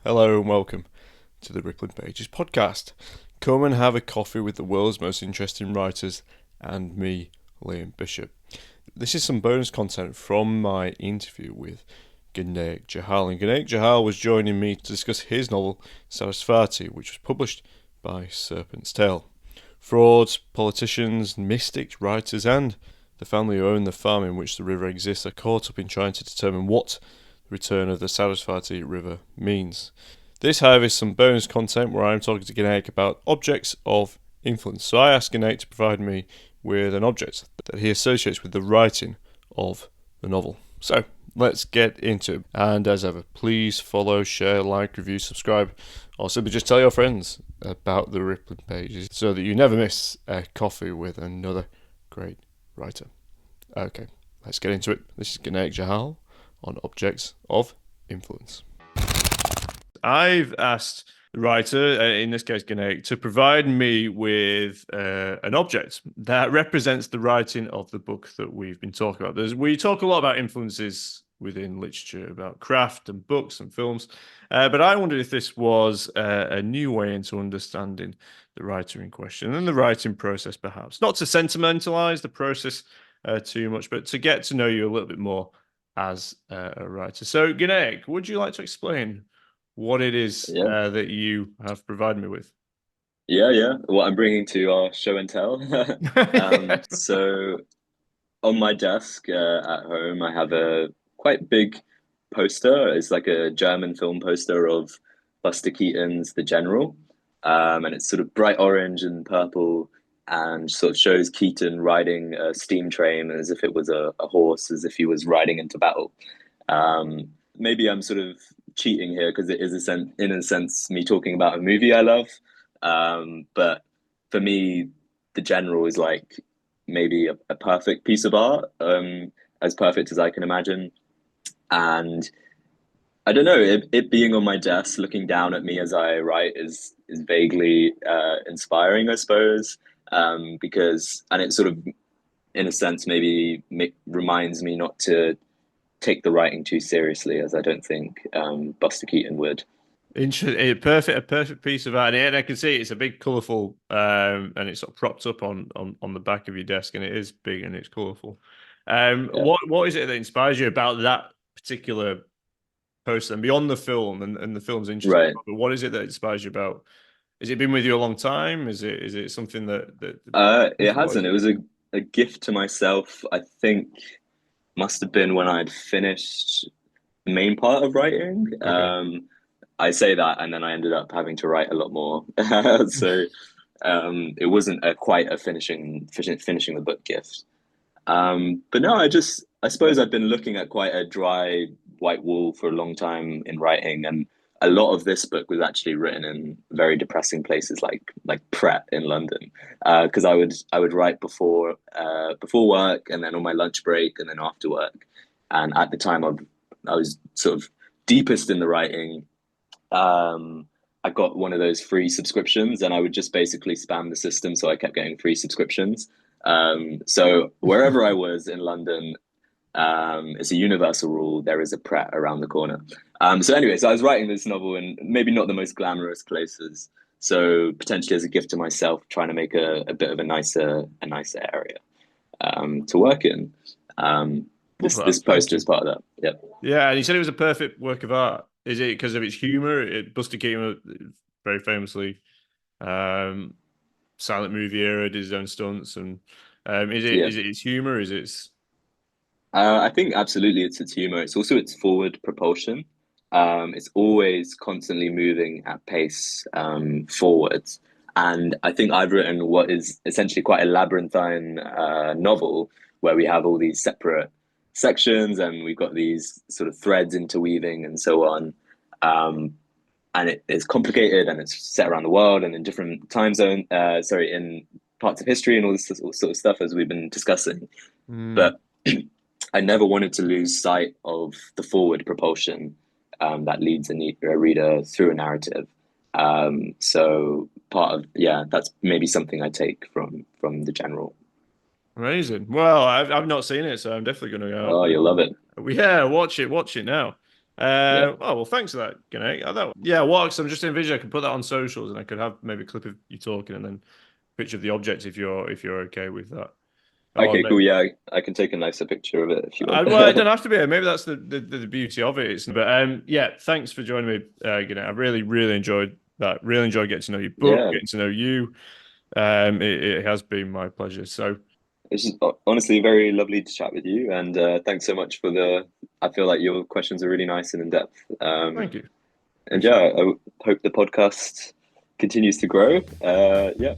Hello and welcome to the Rippling Pages podcast. Come and have a coffee with the world's most interesting writers and me, Liam Bishop. This is some bonus content from my interview with Gurnaik Johal. And Gurnaik Johal was joining me to discuss his novel SARASWATI, which was published by Serpent's Tale. Frauds, politicians, mystics, writers, and the family who own the farm in which the river exists are caught up in trying to determine what return of the Saraswati River means. This, however, is some bonus content where I'm talking to Gurnaik about objects of influence. So I asked Gurnaik to provide me with an object that he associates with the writing of the novel. So let's get into it. And as ever, please follow, share, like, review, subscribe, or simply just tell your friends about the Rippling Pages so that you never miss a coffee with another great writer. Okay, let's get into it. This is Gurnaik Johal on objects of influence. I've asked the writer, in this case Gurnaik, to provide me with an object that represents the writing of the book that we've been talking about. We talk a lot about influences within literature, about craft and books and films, but I wondered if this was a new way into understanding the writer in question and the writing process, perhaps. Not to sentimentalize the process too much, but to get to know you a little bit more as a writer. So, Gurnaik, would you like to explain what it is that you have provided me with? Yeah. What I'm bringing to our show and tell. So on my desk at home, I have a quite big poster. It's like a German film poster of Buster Keaton's The General. And it's sort of bright orange and purple and sort of shows Keaton riding a steam train as if it was a horse, as if he was riding into battle. Maybe I'm sort of cheating here because it is in a sense me talking about a movie I love. But for me, The General is like maybe a perfect piece of art, as perfect as I can imagine. And I don't know, it being on my desk, looking down at me as I write is vaguely inspiring, I suppose. Because and it sort of, in a sense, maybe reminds me not to take the writing too seriously, as I don't think Buster Keaton would. Interesting, a perfect piece of art, and I can see it's a big, colourful, and it's sort of propped up on the back of your desk, and it is big and it's colourful. Yeah. What is it that inspires you about that particular poster and beyond the film and the film's interesting? Right. But what is it that inspires you about? Has it been with you a long time? Is it something that It what is hasn't. It it? was a gift to myself. I think must have been when I'd finished the main part of writing. Okay. I say that, and then I ended up having to write a lot more. So it wasn't quite a finishing the book gift. But no, I suppose I've been looking at quite a dry white wall for a long time in writing, and a lot of this book was actually written in very depressing places like Pret in London, because I would write before work, and then on my lunch break, and then after work, and at the time I was sort of deepest in the writing. I got one of those free subscriptions, and I would just basically spam the system, so I kept getting free subscriptions. So wherever I was in London, it's a universal rule. There is a Pret around the corner. So anyway, so I was writing this novel in maybe not the most glamorous places. So potentially as a gift to myself, trying to make a bit of a nicer area to work in. Love This that. Thank poster you. is part of that. Yep. Yeah, and you said it was a perfect work of art. Is it because of its humor? Buster Keaton very famously um, silent movie era, did his own stunts, and is it Yeah. is it its humor? Is it? I think absolutely it's humor. It's also its forward propulsion. It's always constantly moving at pace forwards. And I think I've written what is essentially quite a labyrinthine novel where we have all these separate sections and we've got these sort of threads interweaving and so on. Um, and it is complicated and it's set around the world and in different time zone, in parts of history and all this sort of stuff as we've been discussing. Mm. But I never wanted to lose sight of the forward propulsion that leads a reader through a narrative. So that's maybe something I take from the general. Amazing. Well, I've not seen it, so I'm definitely going to Oh, you love it. yeah, watch it now. Yeah. Oh well, thanks for that, Gurnaik. Yeah, what? I'm just envisioning I could put that on socials, and I could have maybe a clip of you talking, and then a picture of the object if you're okay with that. Or Okay, cool. Yeah, I can take a nicer picture of it if you want. well, it don't have to be. Maybe that's the beauty of it. But yeah, thanks for joining me, Gurnaik. I really enjoyed that. Really enjoyed getting to know your book, Yeah, getting to know you. It has been my pleasure. So it's just honestly very lovely to chat with you, and thanks so much for the. I feel like your questions are really nice and in depth. thank you. And Appreciate yeah, it. I hope the podcast continues to grow. Yeah.